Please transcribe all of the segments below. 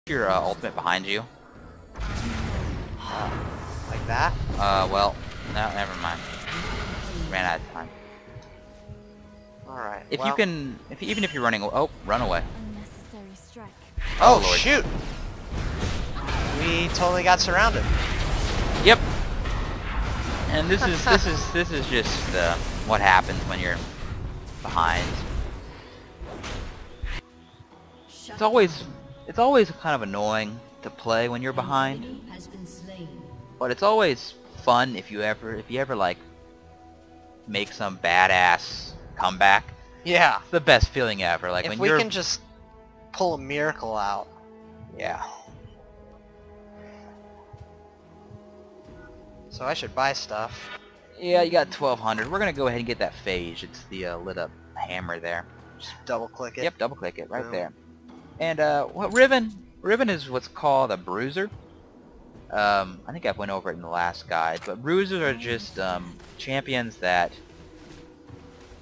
Your ultimate behind you. Like that? Well, no, never mind. Ran out of time. Alright, If well. you can, even if you're running, oh, run away. Oh, Oh, Lord. shoot! We totally got surrounded. Yep. And this is just what happens when you're behind. It's always kind of annoying to play when you're behind, but it's always fun if you ever like make some badass comeback. Yeah. It's the best feeling ever. Like If when we you're can just pull a miracle out. yeah. So I should buy stuff. Yeah, you got 1200. We're gonna go ahead and get that phage. It's the lit up hammer there. Just double click it. Yep, double click it right Boom. there. And what Riven is what's called a bruiser. I think I went over it in the last guide, but bruisers are just champions that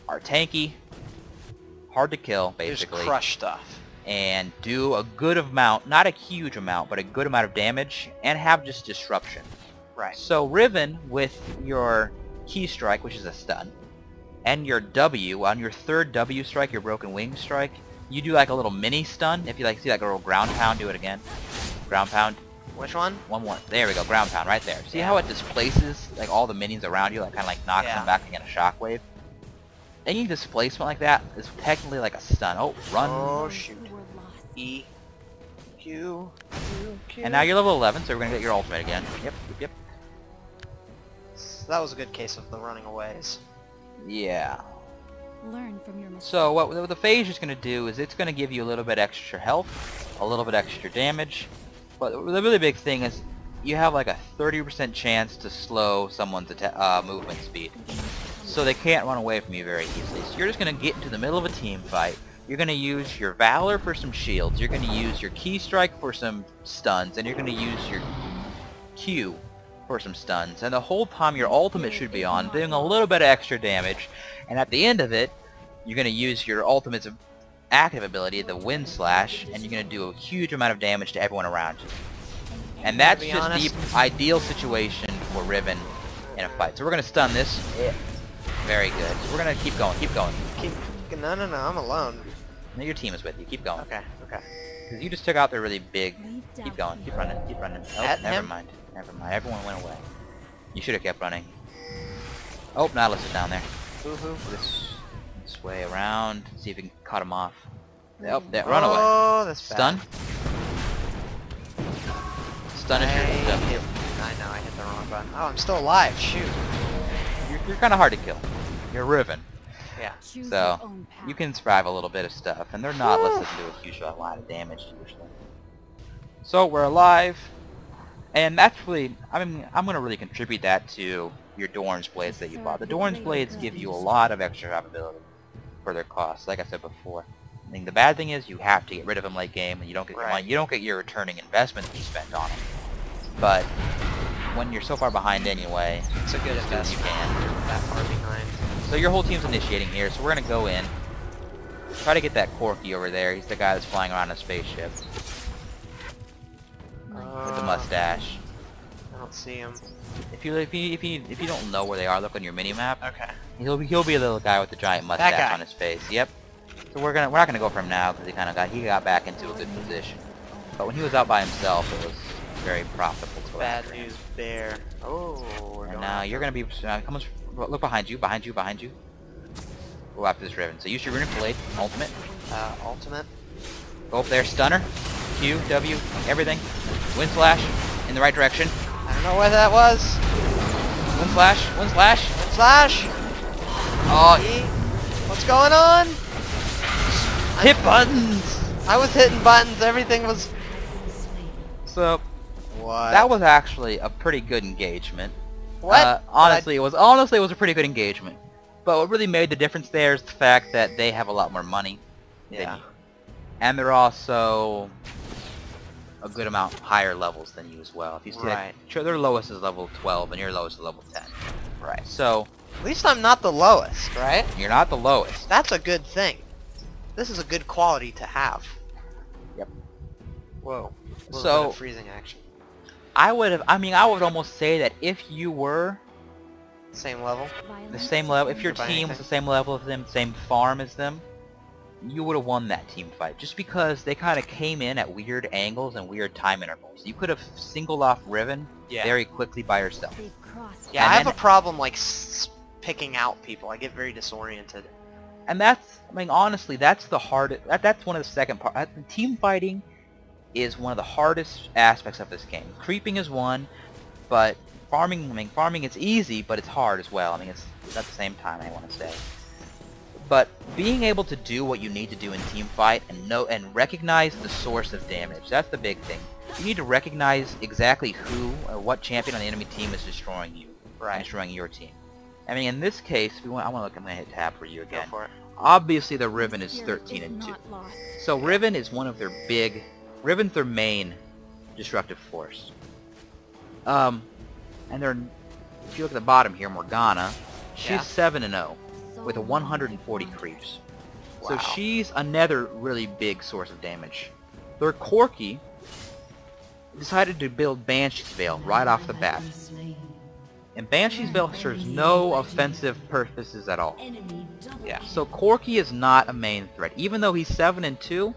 are tanky, hard to kill, basically, Just crush stuff. and do a good amount, not a huge amount, but a good amount of damage, and have just disruption. Right. So Riven, with your key strike, which is a stun, and your W, on your third W strike, your broken wing strike, you do like a little mini stun. If you like see like a little ground pound, do it again. Ground pound. Which one? One more. There we go. Ground pound right there. See how it displaces like all the minions around you, like kind of like knocks them back against a shockwave. Any displacement like that is technically like a stun. Oh, run. Oh shoot. E. Q. Q. And now you're level 11, so we're gonna get your ultimate again. Yep. So that was a good case of the running aways. Yeah. Learn from your mistakes. So what the phage is going to do is it's going to give you a little bit extra health, a little bit extra damage, but the really big thing is you have like a 30% chance to slow someone's movement speed, so they can't run away from you very easily. So you're just going to get into the middle of a team fight. You're going to use your Valor for some shields, you're going to use your Key Strike for some stuns, and you're going to use your Q for some stuns, and the whole time your ultimate should be on, doing a little bit of extra damage, and at the end of it, you're going to use your ultimate's active ability, the Wind Slash, and you're going to do a huge amount of damage to everyone around you. And that's just the ideal situation for Riven in a fight. So we're going to stun this. Very good. So we're going to keep going. No, I'm alone. No, your team is with you. Keep going. Okay. Because you just took out their really big... Keep going. Keep running. Oh, At never him? mind. Everyone went away. You should have kept running. Oh, Nautilus is down there. Woohoo. This way around. See if we can cut him off. Oh, run away. Oh, that's Stun. bad. Stun is your W. I know, I hit the wrong button. Oh, I'm still alive. Shoot. You're kind of hard to kill. You're Riven. Yeah. So, you can survive a little bit of stuff, and their Nautilus doesn't do a huge lot of damage usually. So, we're alive. And actually, I'm going to really contribute that to your Dorn's Blades that you bought. The Dorn's Blades give you a lot of extra survivability for their cost, like I said before. I think the bad thing is you have to get rid of them late game, and you don't get your money. You don't get your returning investment that you spent on them. But when you're so far behind anyway, It's a good investment. you can. That far behind. So your whole team's initiating here, so we're going to go in. Try to get that Corky over there. He's the guy that's flying around a spaceship with the mustache. I don't see him. If you don't know where they are, look on your mini map. Okay. He'll be the little guy with the giant mustache guy. on his face. Yep. So we're not gonna go for him now because he got back into a good position. But when he was out by himself, it was very profitable to Bad after him. news bear. Oh, we're And going now you're gonna be look behind you. Go after this Riven. So use your Runic Blade, ultimate. ultimate. Go up there, stunner, Q, W, everything. Wind Slash in the right direction. I don't know where that was. Wind Slash. Slash. Oh, E. What's going on? hit buttons. I was hitting buttons. Everything was. So What? that was actually a pretty good engagement. What? Honestly, it was a pretty good engagement. But what really made the difference there is the fact that they have a lot more money than Yeah. you. And they're also a good amount higher levels than you as well. If you see Right. their lowest is level 12 and your lowest is level 10. Right. So At least I'm not the lowest, right? you're not the lowest. That's a good thing. This is a good quality to have. Yep. Whoa. A little bit So of freezing action. I would almost say that if you were Same level. the same level, if your Could buy team was anything. the same level as them, same farm as them, you would have won that team fight. Just because they kind of came in at weird angles and weird time intervals. You could have singled off Riven Yeah. very quickly by yourself. They've crossed. Yeah, And I have then- a problem like picking out people. I get very disoriented. And that's, I mean, honestly, that's the hardest. That's one of the second part. Team fighting is one of the hardest aspects of this game. Creeping is one, but farming. I mean, farming is easy, but it's hard as well. I mean, it's at the same time. I want to say. But being able to do what you need to do in team fight and recognize the source of damage, that's the big thing. You need to recognize exactly who or what champion on the enemy team is destroying you, Right. destroying your team. I mean, in this case, I want to look. I'm gonna hit tab for you Go again. for it. Obviously, the Riven is Spirit 13 and 2. not lost. So Riven is one of their big. Riven's their main destructive force. And they're. If you look at the bottom here, Morgana, she's Yeah. 7 and 0 So with a long 140 I've wandered. creeps. Wow. So she's another really big source of damage. Their Corki decided to build Banshee's Veil right off the bat. And Banshee's Veil serves no offensive purposes at all. Yeah. So Corki is not a main threat. Even though he's 7 and 2,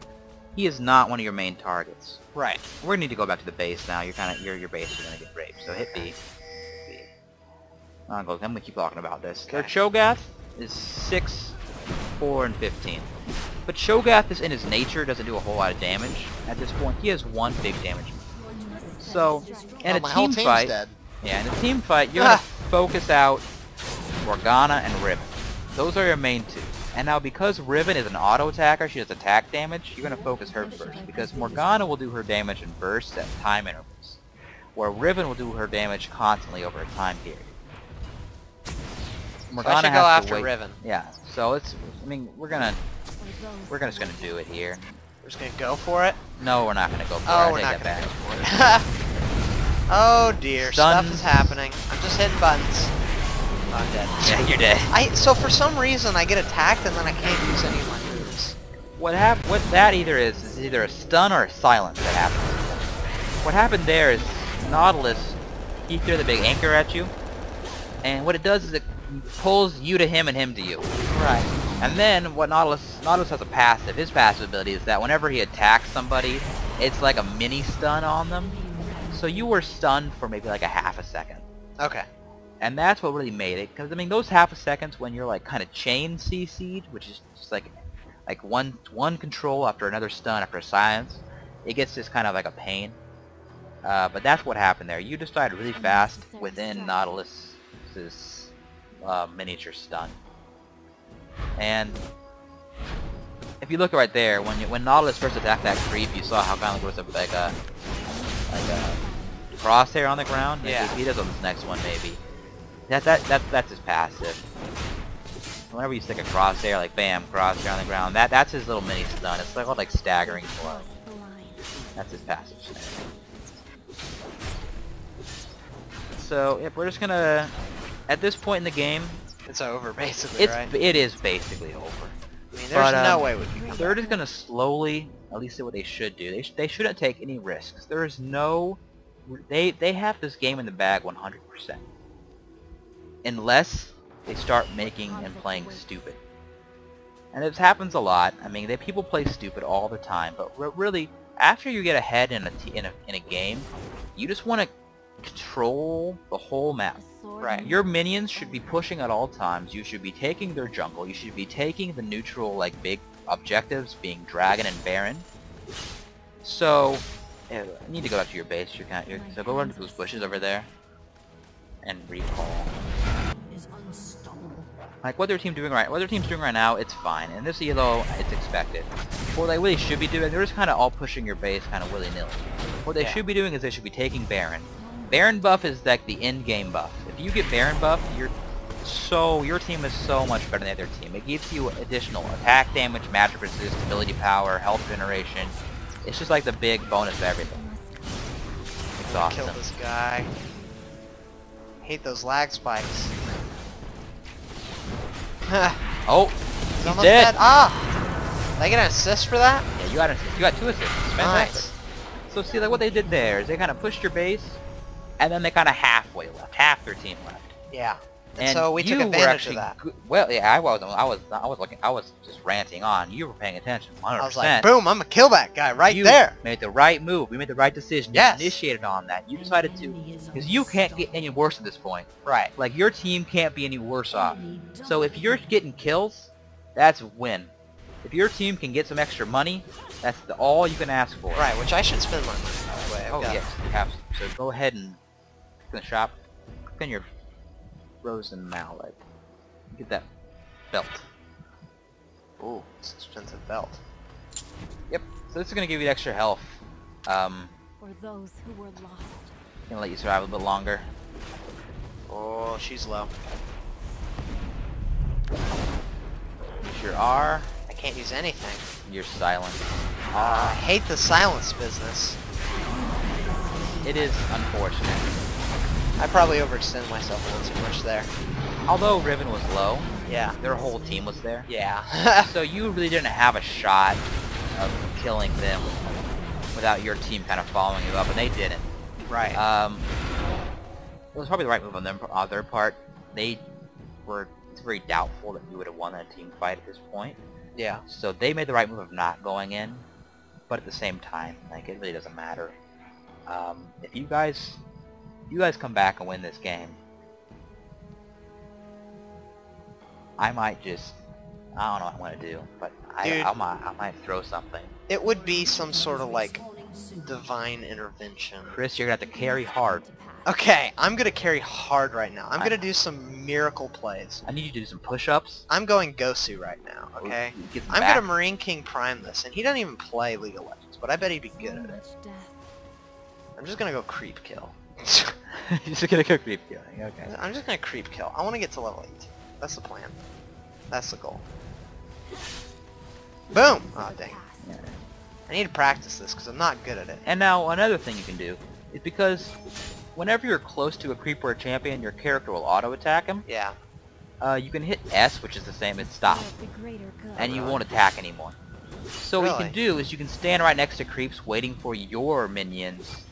he is not one of your main targets. Right. We're gonna need to go back to the base now. You're kind of your base is gonna get raped. So hit B. B. I'm gonna keep talking about this. Their Okay. Cho'Gath is 6, 4, and 15. But Cho'Gath is in his nature doesn't do a whole lot of damage at this point. He has one big damage. So in Oh, a my whole team team's fight, dead. yeah, in a team fight, you're gonna focus out Morgana and Riven. Those are your main two. And now because Riven is an auto attacker, she does attack damage, you're gonna focus her first. Because Morgana will do her damage in bursts at time intervals, where Riven will do her damage constantly over a time period. So I should go has to after wait. Riven. Yeah. So it's. I mean, we're just gonna do it here. We're just gonna go for it. No, we're not gonna go for it. Oh, I we're take not that gonna back. go for it. Oh dear, stuff Stuns. is happening. I'm just hitting buttons. Oh, I'm dead. Yeah, you're dead. So for some reason I get attacked and then I can't use any of my moves. What that either is either a stun or a silence that happens. What happened there is Nautilus, he threw the big anchor at you, and what it does is it pulls you to him and him to you. Right. And then what Nautilus has a passive. His passive ability is that whenever he attacks somebody, it's like a mini stun on them. So you were stunned for maybe like a half a second. Okay. And that's what really made it, because I mean those half a seconds when you're like kind of chain CC'd, which is just like one control after another stun after a silence, it gets just kind of like a pain. But that's what happened there. You decided really fast within Nautilus's miniature stun. And if you look right there, when Nautilus first attacked that creep, you saw how kind of there was a crosshair on the ground. Yeah. He does on this next one maybe. That's his passive. Whenever you stick a crosshair, like bam, crosshair on the ground, that's his little mini stun. It's called like staggering blow. That's his passive. So if we're just gonna, at this point in the game, It's over basically, right? it is basically over. I mean, there's no way we can come They're back. just gonna slowly, at least what they should do. They shouldn't take any risks. There is no, they have this game in the bag 100%. Unless they start making and playing stupid. And this happens a lot. I mean, people play stupid all the time, but really, after you get ahead in a game, you just want to control the whole map. Right. Your minions should be pushing at all times. You should be taking their jungle. You should be taking the neutral, like, big objectives, being Dragon and Baron. So, I need to go back to your base. So go run to those bushes over there. And recall. Like what their team's doing right now, it's fine. And this elo, it's expected. What they really should be doing, they're just kind of all pushing your base kind of willy-nilly. What they should be doing is they should be taking Baron. Baron buff is like the in-game buff. If you get Baron buff, your team is so much better than the other team. It gives you additional attack damage, magic resist, ability power, health generation. It's just like the big bonus of everything. It's awesome. Kill this guy. Hate those lag spikes. Oh, He's he's almost dead. dead. Ah! Did I get an assist for that? Yeah, you got 2 assists. Fantastic. Nice. So see, like what they did there is they kind of pushed your base, and then they kind of halfway left, half their team left. Yeah. And so we took advantage of that. Well, yeah, I was just ranting on. You were paying attention, 100%. I was like, boom, I'm gonna kill that guy right there. You made the right move. We made the right decision. Yes. You initiated on that. You decided to, because you can't get any worse at this point. Right. Like your team can't be any worse off. So if you're getting kills, that's a win. If your team can get some extra money, that's all you can ask for. Right, which I should spend my money, by the way. Oh yes, you have to. So go ahead and click in the shop, click on your frozen mallet. Get that belt. Ooh, it's an expensive belt. Yep. So this is gonna give you extra health. For those who were lost. Gonna let you survive a little bit longer. Oh, she's low. Use your R. I can't use anything. You're silent. I hate the silence business. It is unfortunate. I probably overextended myself a little too much there. Although Riven was low, Yeah. their whole team was there. Yeah. So you really didn't have a shot of killing them without your team kind of following you up, and they didn't. Right. It was probably the right move on their part. They were, it's very doubtful that you would have won that team fight at this point. Yeah. So they made the right move of not going in, but at the same time, like, it really doesn't matter. If you guys come back and win this game, I might just, I don't know what I want to do, but I might throw something. It would be some sort of like divine intervention. Chris, you're gonna have to carry hard. Okay, I'm gonna carry hard right now. I'm gonna do some miracle plays. I need you to do some push-ups. I'm going Gosu right now, okay? Get I'm back. gonna Marine King Prime this, and he doesn't even play League of Legends, but I bet he'd be good at it. I'm just gonna go creep kill. You're just gonna go creep killing, okay. I'm just gonna creep kill. I want to get to level 8. That's the plan. That's the goal. Boom! Oh, dang. Yeah. I need to practice this because I'm not good at it. And now another thing you can do is, because whenever you're close to a creep or a champion, your character will auto-attack him. Yeah. You can hit S, which is the same as stop, and you won't attack anymore. So what you Really? can do is you can stand right next to creeps waiting for your minions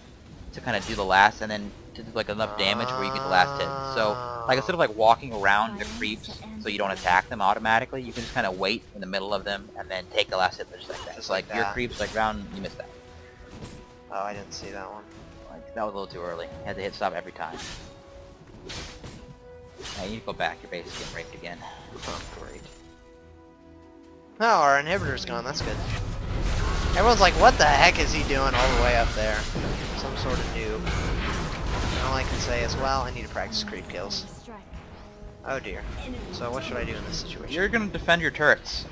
to kind of do the last, and then to do like enough damage where you get the last hit. So like instead of like walking around the creeps so you don't attack them automatically, you can just kind of wait in the middle of them and then take the last hit just like that. Just So like like your that. creeps like round, you missed that. Oh, I didn't see that one. Like that was a little too early. You had to hit stop every time. Now you need to go back. Your base is getting raped again. Oh, great. Oh, our inhibitor's gone. That's good. Everyone's like, what the heck is he doing all the way up there? Some sort of noob. All I can say is, well, I need to practice creep kills. Oh dear. So what should I do in this situation? You're gonna defend your turrets.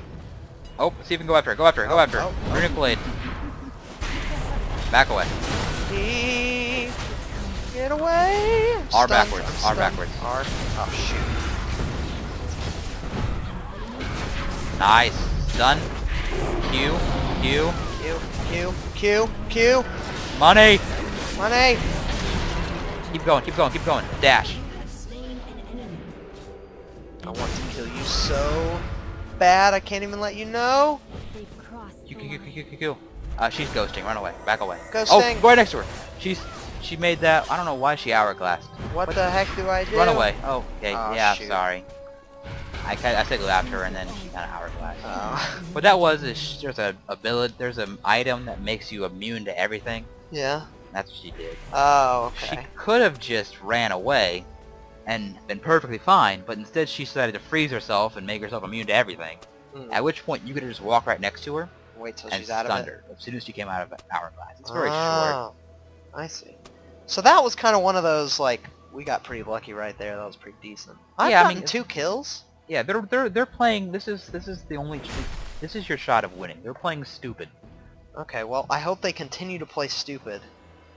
Oh, see if you can go after her. Go after her. Go after her. Runic blade. Back away. Get away! I'm R stunned, backwards. I'm R stunned. backwards. R. Oh shoot. Nice. Done. Q. Q. Q. Q. Q. Q. Money. Money. Keep going. Keep going. Keep going. Dash. I want to kill you so bad I can't even let you know. Q. Q. Q. Q. Q. Q. She's ghosting. Run away. Back away. Ghosting. Oh, go right next to her. She made that. I don't know why she hourglassed. What the heck do I do? Run away. Oh, okay. Oh, Yeah. shoot. Sorry. I said go after her and then she kind of hourglassed. Oh. What that was is there's a ability. There's an item that makes you immune to everything. Yeah. That's what she did. Oh, She okay. could have just ran away and been perfectly fine, but instead she decided to freeze herself and make herself immune to everything. At which point you could have just walked right next to her Wait till and she's out of stunned it. her as soon as she came out of hourglass. It's very short. Oh, I see. So that was kind of one of those, like, we got pretty lucky right there. That was pretty decent. I've Yeah, I gotten mean, 2 kills. Yeah, they're playing. This is the only. This is your shot of winning. They're playing stupid. Okay, well, I hope they continue to play stupid.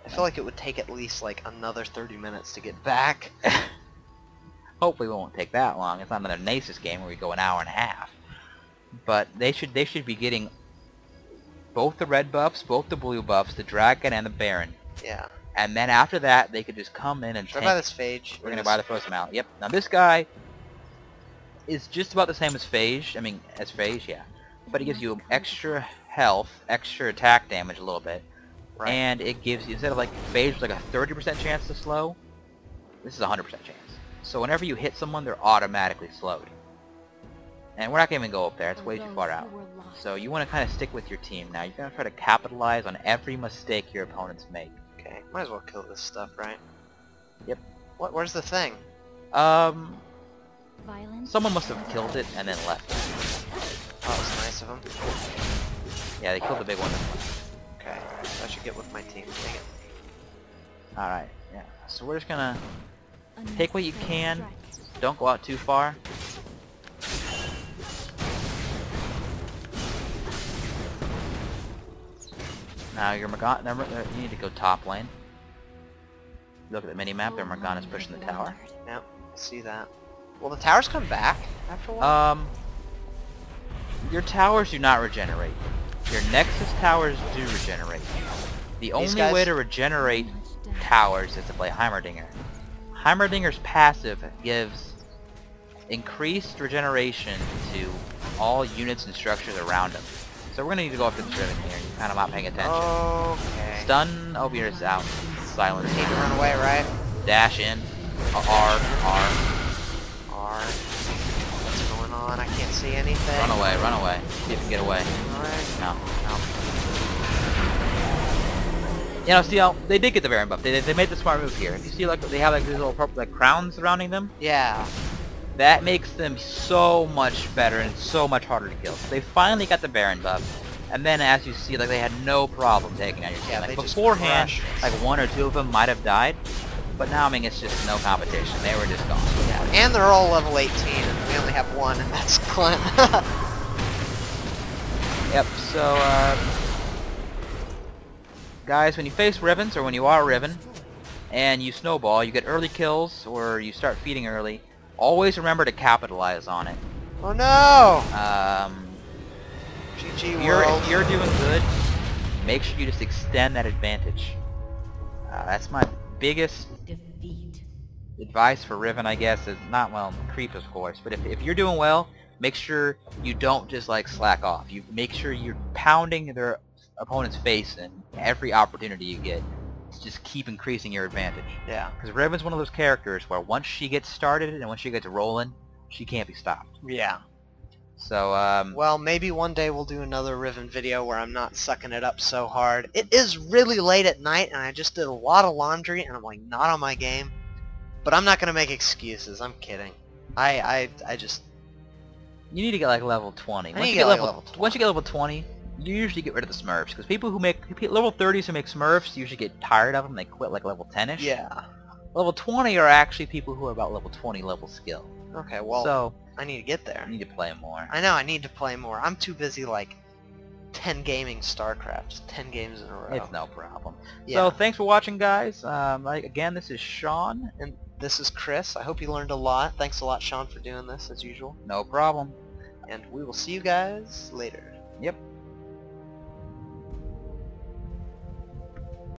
I feel like it would take at least, like, another 30 minutes to get back. Hopefully it won't take that long. It's not another Nasus game where we go an hour and a half. But they should be getting both the red buffs, both the blue buffs, the dragon and the baron. Yeah. And then after that, they could just come in and Should I tank. buy this phage? We're gonna buy the first amount. Yep. Now this guy is just about the same as Phage. I mean, as Phage, yeah. But he gives you extra health, extra attack damage a little bit, Right. and it gives you, instead of like phase like a 30% chance to slow, this is a 100% chance. So whenever you hit someone, they're automatically slowed. And we're not going to even go up there, it's way too far out. So you want to kind of stick with your team now. You're going to try to capitalize on every mistake your opponents make. Okay, might as well kill this stuff, right? Yep. Where's the thing? Someone must have killed it and then left it. Oh, that was nice of them. Yeah, they killed the big one. Okay, so I should get with my team. Dang it. Alright, yeah. So we're just gonna take what you can. Don't go out too far. Now your Morgana, you need to go top lane. Look at the mini-map, their Morgana's pushing the tower. Yep, see that. Will the towers come back after a while? Your towers do not regenerate. Your Nexus towers do regenerate. The only way to regenerate towers is to play Heimerdinger. Heimerdinger's passive gives increased regeneration to all units and structures around him. So we're gonna need to go up to this Riven here. You're kind of not paying attention. Okay. Stun, Obear's out. Silence. Need to run away, right? Dash in. R. What's going on? I can't see anything. Run away. See if you can get away. Alright. No. You know, see how they did get the Baron buff. They made the smart move here. You see, like they have like these little purple like crowns surrounding them. Yeah. That makes them so much better and so much harder to kill. So they finally got the Baron buff, and then as you see, like they had no problem taking out your team. Yeah, like they just beforehand, crushed. like 1 or 2 of them might have died, but now I mean it's just no competition. They were just gone. Yeah. And they're all level 18, and we only have one, and that's Clint. Yep. So guys, when you face Rivens or when you are Riven, and you snowball, you get early kills or you start feeding early. Always remember to capitalize on it. Oh no! GG If you're doing good, make sure you just extend that advantage. That's my biggest advice for Riven, I guess. Is not, well, creep of course, but if you're doing well, make sure you don't just like slack off. You make sure you're pounding their opponent's face in every opportunity you get. Just keep increasing your advantage. Yeah. Because Riven's one of those characters where once she gets started and once she gets rolling, she can't be stopped. Yeah. So, well, maybe one day we'll do another Riven video where I'm not sucking it up so hard. It is really late at night, and I just did a lot of laundry, and I'm like not on my game. But I'm not gonna make excuses. I'm kidding. I just. you need to get like level 20. Once you get level 20. Once you get level 20, you usually get rid of the Smurfs, because people who make level 30s who make Smurfs usually get tired of them. They quit like level 10ish. Yeah. Level 20 are actually people who are about level 20 level skill. Okay. Well. So I need to get there. you need to play more. I know. I need to play more. I'm too busy like 10 gaming StarCraft. Just 10 games in a row. It's no problem. Yeah. So thanks for watching, guys. Again, this is Sean. And this is Chris. I hope you learned a lot. Thanks a lot, Sean, for doing this as usual. No problem. And we will see you guys later. Yep.